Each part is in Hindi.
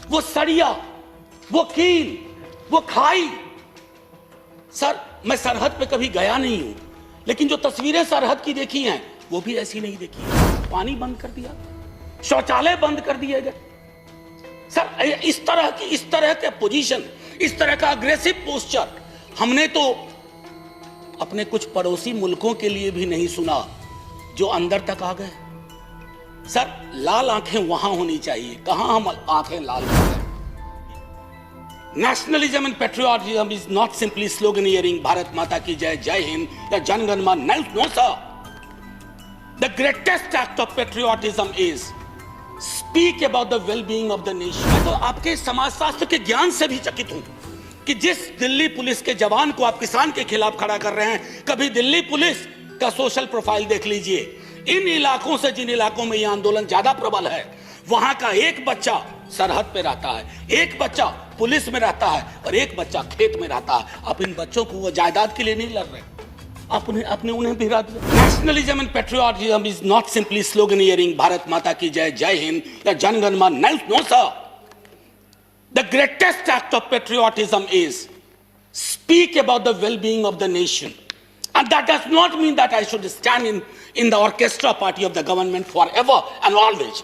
वो सड़िया, वो कील, वो खाई। सर, मैं सरहद पे कभी गया नहीं हूं, लेकिन जो तस्वीरें सरहद की देखी हैं वो भी ऐसी नहीं देखी। पानी बंद कर दिया, शौचालय बंद कर दिए गए। सर, इस तरह के पोजीशन, इस तरह का अग्रेसिव पोस्चर हमने तो अपने कुछ पड़ोसी मुल्कों के लिए भी नहीं सुना, जो अंदर तक आ गए। सर, लाल आंखें वहां होनी चाहिए, कहां हम आंखें लाल कर रहे हैं। Nationalism and patriotism is not simply sloganeering Bharat Mata की जय, जय हिंद या Jana Gana Mana. No sir, the greatest act of patriotism is speak about the well being of the nation. मैं तो आपके समाजशास्त्र के ज्ञान से भी चकित हूं कि जिस दिल्ली पुलिस के जवान को आप किसान के खिलाफ खड़ा कर रहे हैं, कभी दिल्ली पुलिस का सोशल प्रोफाइल देख लीजिए। इन इलाकों से जिन इलाकों में यह आंदोलन ज्यादा प्रबल है, वहां का एक बच्चा सरहद पे रहता है, एक बच्चा पुलिस में रहता है और एक बच्चा खेत में रहता है। आप इन बच्चों को वो जायदाद के लिए नहीं लड़ रहे, आपने उन्हें भिड़ा दिया। Nationalism and patriotism is not simply sloganeering Bharat Mata की जय, जय हिंद या Jana Gana Mana. No sir, the greatest act of patriotism is speak about the well-being of the nation, and that does not mean that I should stand in the orchestra party of the government forever and always.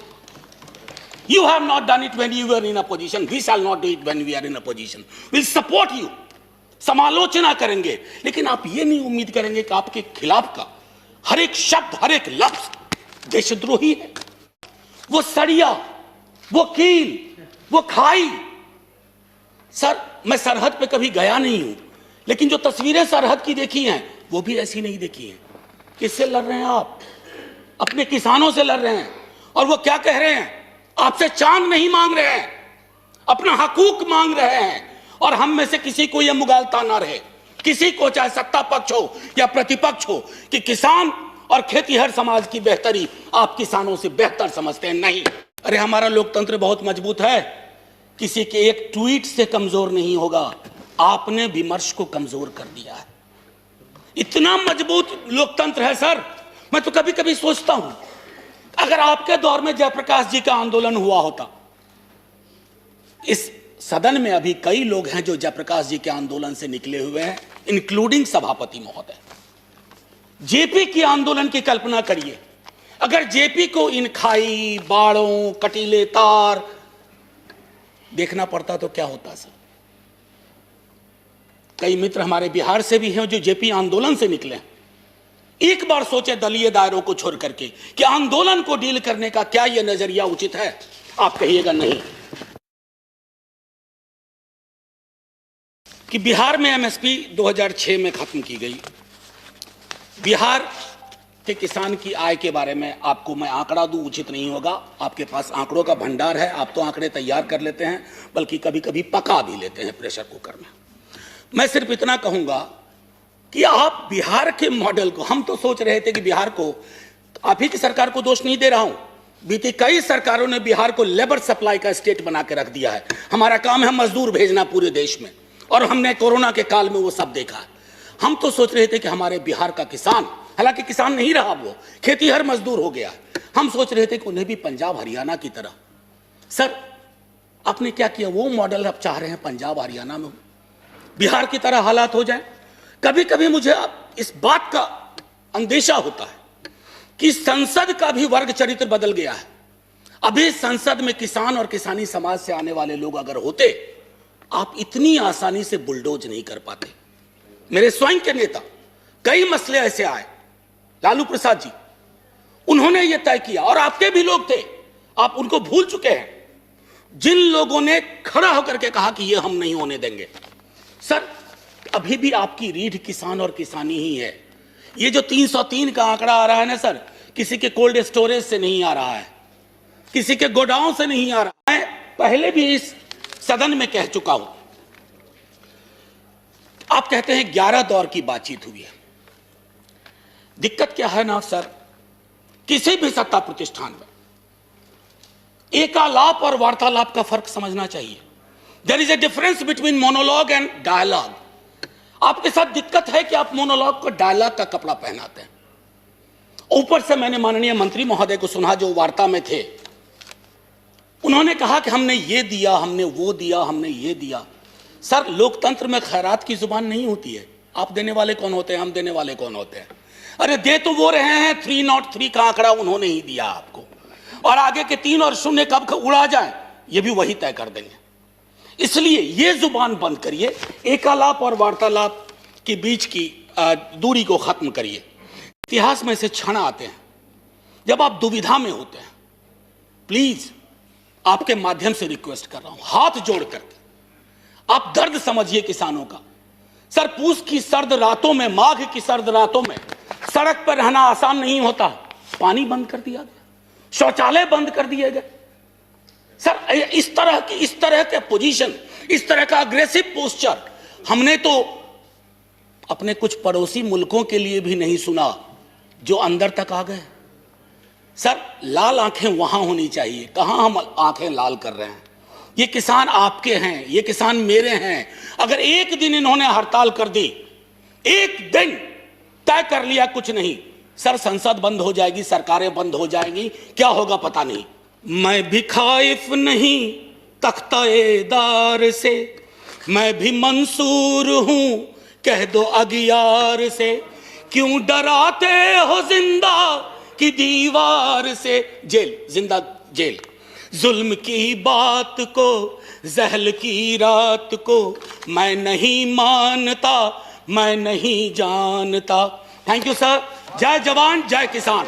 You have not done it when you were in a position, we shall not do it when we are in a position. We'll support you, समालोचना करेंगे, लेकिन आप ये नहीं उम्मीद करेंगे कि आपके खिलाफ का हर एक शब्द, हर एक लफ्ज देशद्रोही है। वो सड़िया, वो कील, वो खाई। सर, मैं सरहद पे कभी गया नहीं हूं, लेकिन जो तस्वीरें सरहद की देखी हैं वो भी ऐसी नहीं देखी हैं। किससे लड़ रहे हैं आप? अपने किसानों से लड़ रहे हैं। और वो क्या कह रहे हैं? आपसे चांद नहीं मांग रहे हैं, अपना हकूक मांग रहे हैं। और हम में से किसी को यह मुगालता ना रहे, किसी को, चाहे सत्ता पक्ष हो या प्रतिपक्ष हो, कि किसान और खेतीहर समाज की बेहतरी आप किसानों से बेहतर समझते हैं। नहीं, अरे हमारा लोकतंत्र बहुत मजबूत है, किसी के एक ट्वीट से कमजोर नहीं होगा। आपने विमर्श को कमजोर कर दिया है। इतना मजबूत लोकतंत्र है सर। मैं तो कभी कभी सोचता हूं, अगर आपके दौर में जयप्रकाश जी का आंदोलन हुआ होता। इस सदन में अभी कई लोग हैं जो जयप्रकाश जी के आंदोलन से निकले हुए हैं, इंक्लूडिंग सभापति महोदय। जेपी के आंदोलन की कल्पना करिए, अगर जेपी को इन खाई, बाड़ों, कटीले तार देखना पड़ता तो क्या होता सर? कई मित्र हमारे बिहार से भी हैं जो जेपी आंदोलन से निकले हैं। एक बार सोचे दलीय दायरों को छोड़ करके कि आंदोलन को डील करने का क्या यह नजरिया उचित है? आप कहिएगा नहीं। कि बिहार में एमएसपी 2006 में खत्म की गई। बिहार के किसान की आय के बारे में आपको मैं आंकड़ा दूं उचित नहीं होगा, आपके पास आंकड़ों का भंडार है, आप तो आंकड़े तैयार कर लेते हैं, बल्कि कभी कभी पका भी लेते हैं प्रेशर कुकर में। मैं सिर्फ इतना कहूंगा कि आप बिहार के मॉडल को, हम तो सोच रहे थे कि बिहार को, आप ही की सरकार को दोष नहीं दे रहा हूं, बीती कई सरकारों ने बिहार को लेबर सप्लाई का स्टेट बना के रख दिया है। हमारा काम है मजदूर भेजना पूरे देश में, और हमने कोरोना के काल में वो सब देखा। हम तो सोच रहे थे कि हमारे बिहार का किसान, हालांकि किसान नहीं रहा, वो खेतीहर मजदूर हो गया। हम सोच रहे थे कि उन्हें भी पंजाब हरियाणा की तरह। सर, आपने क्या किया? वो मॉडल आप चाह रहे हैं पंजाब हरियाणा में बिहार की तरह हालात हो जाए। कभी कभी मुझे इस बात का अंदेशा होता है कि संसद का भी वर्ग चरित्र बदल गया है। अभी संसद में किसान और किसानी समाज से आने वाले लोग अगर होते, आप इतनी आसानी से बुलडोज नहीं कर पाते। मेरे स्वयं के नेता, कई मसले ऐसे आए, लालू प्रसाद जी, उन्होंने यह तय किया, और आपके भी लोग थे, आप उनको भूल चुके हैं, जिन लोगों ने खड़ा होकर के कहा कि यह हम नहीं होने देंगे। सर, अभी भी आपकी रीढ़ किसान और किसानी ही है। ये जो 303 का आंकड़ा आ रहा है ना सर, किसी के कोल्ड स्टोरेज से नहीं आ रहा है, किसी के गोडाउन से नहीं आ रहा है। मैं पहले भी इस सदन में कह चुका हूं। आप कहते हैं 11 दौर की बातचीत हुई है। दिक्कत क्या है ना सर, किसी भी सत्ता प्रतिष्ठान में एकालाप और वार्तालाप का फर्क समझना चाहिए। There is a difference between monologue and dialogue. आपके साथ दिक्कत है कि आप मोनोलॉग को डायलॉग का कपड़ा पहनाते हैं। ऊपर से मैंने माननीय मंत्री महोदय को सुना जो वार्ता में थे उन्होंने कहा कि हमने ये दिया, हमने वो दिया, हमने ये दिया। सर, लोकतंत्र में खैरात की जुबान नहीं होती है। आप देने वाले कौन होते हैं, हम देने वाले कौन होते हैं? अरे दे तो वो रहे हैं, 303 का आंकड़ा उन्होंने ही दिया आपको, और आगे के 3 और 0 कब उड़ा जाए ये भी वही तय कर देंगे। इसलिए ये जुबान बंद करिए, एकालाप और वार्तालाप के बीच की दूरी को खत्म करिए। इतिहास में से क्षण आते हैं जब आप दुविधा में होते हैं। प्लीज आपके माध्यम से रिक्वेस्ट कर रहा हूं, हाथ जोड़ करके आप दर्द समझिए किसानों का। सर, पूस की सर्द रातों में, माघ की सर्द रातों में सड़क पर रहना आसान नहीं होता। पानी बंद कर दिया गया, शौचालय बंद कर दिए गए। सर, इस तरह के पोजीशन, इस तरह का अग्रेसिव पोस्चर हमने तो अपने कुछ पड़ोसी मुल्कों के लिए भी नहीं सुना जो अंदर तक आ गए। सर, लाल आंखें वहां होनी चाहिए, कहां हम आंखें लाल कर रहे हैं? ये किसान आपके हैं, ये किसान मेरे हैं। अगर एक दिन इन्होंने हड़ताल कर दी, एक दिन तय कर लिया कुछ नहीं, सर संसद बंद हो जाएगी, सरकारें बंद हो जाएंगी, क्या होगा पता नहीं। मैं भी खाइफ नहीं तख्ताएदार से, मैं भी मंसूर हूं कह दो अगियार से, क्यों डराते हो जिंदा की दीवार से। जेल, जिंदा जेल। जुल्म की बात को, जहल की रात को मैं नहीं मानता, मैं नहीं जानता। Thank you sir. जय जवान, जय किसान।